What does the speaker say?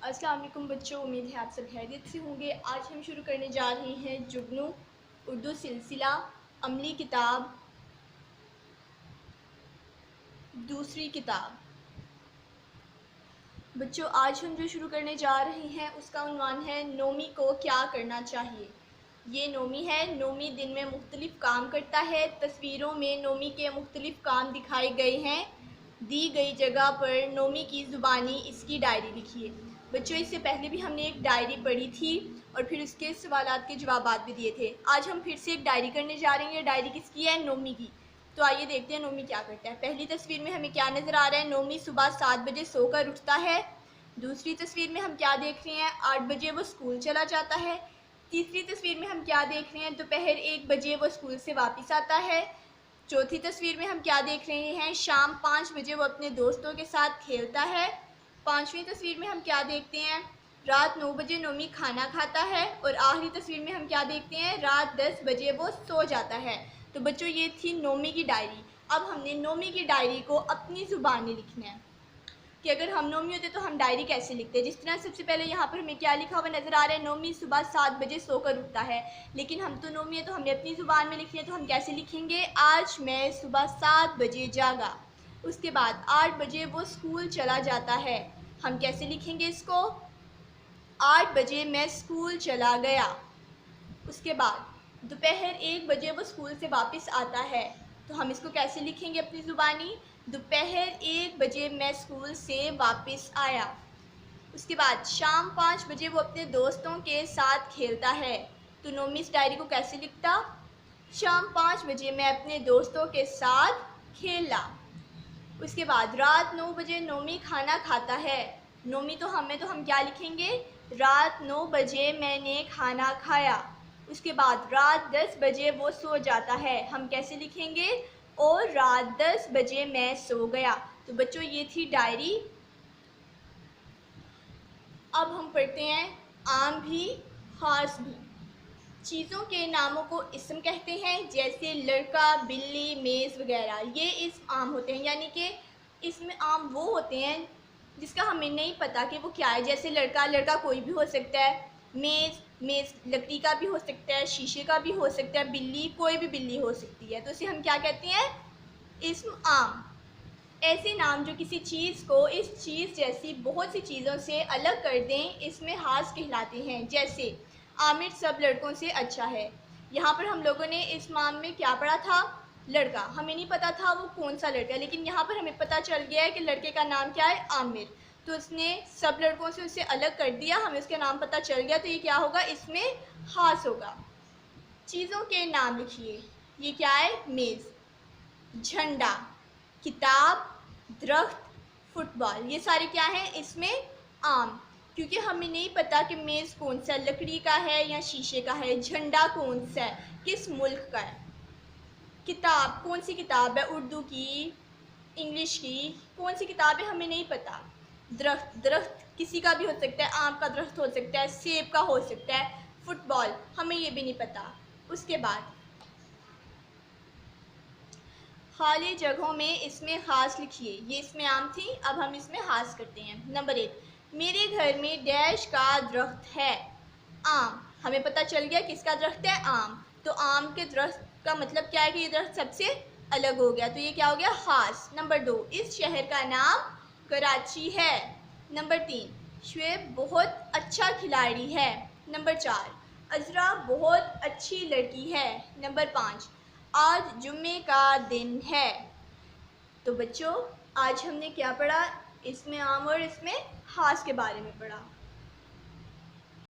अस्सलाम वालेकुम बच्चों, उम्मीद है आप सब खैरियत से होंगे। आज हम शुरू करने जा रहे हैं जुगनू उर्दू सिलसिला अमली किताब दूसरी किताब। बच्चों, आज हम जो शुरू करने जा रहे हैं उसका उन्वान है नोमी को क्या करना चाहिए। ये नोमी है। नोमी दिन में मुख्तलिफ काम करता है। तस्वीरों में नोमी के मुख्तलिफ काम दिखाए गए हैं। दी गई जगह पर नोमी की ज़ुबानी इसकी डायरी लिखिए। बच्चों, इससे पहले भी हमने एक डायरी पढ़ी थी और फिर उसके सवालात के जवाबात भी दिए थे। आज हम फिर से एक डायरी करने जा रहे हैं। डायरी किसकी है? नोमी की। तो आइए देखते हैं नोमी क्या करता है। पहली तस्वीर में हमें क्या नज़र आ रहा है? नोमी सुबह 7 बजे सोकर उठता है। दूसरी तस्वीर में हम क्या देख रहे हैं? 8 बजे वो स्कूल चला जाता है। तीसरी तस्वीर में हम क्या देख रहे हैं? दोपहर 1 बजे वो स्कूल से वापस आता है। चौथी तस्वीर में हम क्या देख रहे हैं? शाम 5 बजे वो अपने दोस्तों के साथ खेलता है। पांचवी तस्वीर में हम क्या देखते हैं? रात 9 बजे नोमी खाना खाता है। और आखिरी तस्वीर में हम क्या देखते हैं? रात 10 बजे वो सो जाता है। तो बच्चों, ये थी नोमी की डायरी। अब हमने नोमी की डायरी को अपनी ज़ुबान में लिखना है कि अगर हम नोमी होते तो हम डायरी कैसे लिखते। जिस तरह सबसे पहले यहाँ पर हमें क्या लिखा हुआ नज़र आ रहा है? नोमी सुबह 7 बजे सोकर उठता है। लेकिन हम तो नोमी है तो हमने अपनी ज़ुबान में लिखनी है, तो हम कैसे लिखेंगे? आज मैं सुबह 7 बजे जागा। उसके बाद 8 बजे वो स्कूल चला जाता है। हम कैसे लिखेंगे इसको? 8 बजे मैं स्कूल चला गया। उसके बाद दोपहर 1 बजे वो स्कूल से वापस आता है। तो हम इसको कैसे लिखेंगे अपनी ज़ुबानी? दोपहर 1 बजे मैं स्कूल से वापस आया। उसके बाद शाम 5 बजे वो अपने दोस्तों के साथ खेलता है। तो नोमी इस डायरी को कैसे लिखता? शाम 5 बजे मैं अपने दोस्तों के साथ खेला। उसके बाद रात 9 बजे नोमी खाना खाता है। नोमी तो हम क्या लिखेंगे? रात 9 बजे मैंने खाना खाया। उसके बाद रात 10 बजे वो सो जाता है। हम कैसे लिखेंगे? और रात 10 बजे मैं सो गया। तो बच्चों, ये थी डायरी। अब हम पढ़ते हैं आम भी खास भी। चीज़ों के नामों को इस्म कहते हैं, जैसे लड़का, बिल्ली, मेज़ वगैरह। ये इस्म आम होते हैं, यानी कि इसमें आम वो होते हैं जिसका हमें नहीं पता कि वो क्या है। जैसे लड़का, लड़का कोई भी हो सकता है। मेज़, मेज़ लकड़ी का भी हो सकता है, शीशे का भी हो सकता है। बिल्ली, कोई भी बिल्ली हो सकती है। तो इसे हम क्या कहते हैं? इस्म आम। ऐसे नाम जो किसी चीज़ को इस चीज़ जैसी बहुत सी चीज़ों से अलग कर दें, इसमें खास कहलाते हैं। जैसे आमिर सब लड़कों से अच्छा है। यहाँ पर हम लोगों ने इस नाम में क्या पढ़ा था? लड़का। हमें नहीं पता था वो कौन सा लड़का है, लेकिन यहाँ पर हमें पता चल गया है कि लड़के का नाम क्या है? आमिर। तो उसने सब लड़कों से उसे अलग कर दिया, हमें उसका नाम पता चल गया। तो ये क्या होगा? इसमें खास होगा। चीज़ों के नाम लिखिए। ये क्या है? मेज़, झंडा, किताब, दरख्त, फुटबॉल। ये सारे क्या हैं? इसमें आम। क्योंकि हमें नहीं पता कि मेज़ कौन सा, लकड़ी का है या शीशे का है। झंडा कौन सा है, किस मुल्क का है। किताब, कौन सी किताब है? उर्दू की, इंग्लिश की, कौन सी किताब है हमें नहीं पता। दरख्त, दरख्त किसी का भी हो सकता है। आम का दरख्त हो सकता है, सेब का हो सकता है। फुटबॉल, हमें ये भी नहीं पता। उसके बाद खाली जगहों में इसमें खास लिखिए। ये इसमें आम थी, अब हम इसमें खास करते हैं। नंबर 1, मेरे घर में डैश का दरख्त है। आम, हमें पता चल गया किसका दरख्त है? आम। तो आम के दरख्त का मतलब क्या है कि ये दरख्त सबसे अलग हो गया। तो ये क्या हो गया? खास। नंबर 2, इस शहर का नाम कराची है। नंबर 3, शुएब बहुत अच्छा खिलाड़ी है। नंबर 4, अजरा बहुत अच्छी लड़की है। नंबर 5, आज जुम्मे का दिन है। तो बच्चों, आज हमने क्या पढ़ा? इसमें आम और इसमें खास के बारे में पढ़ा।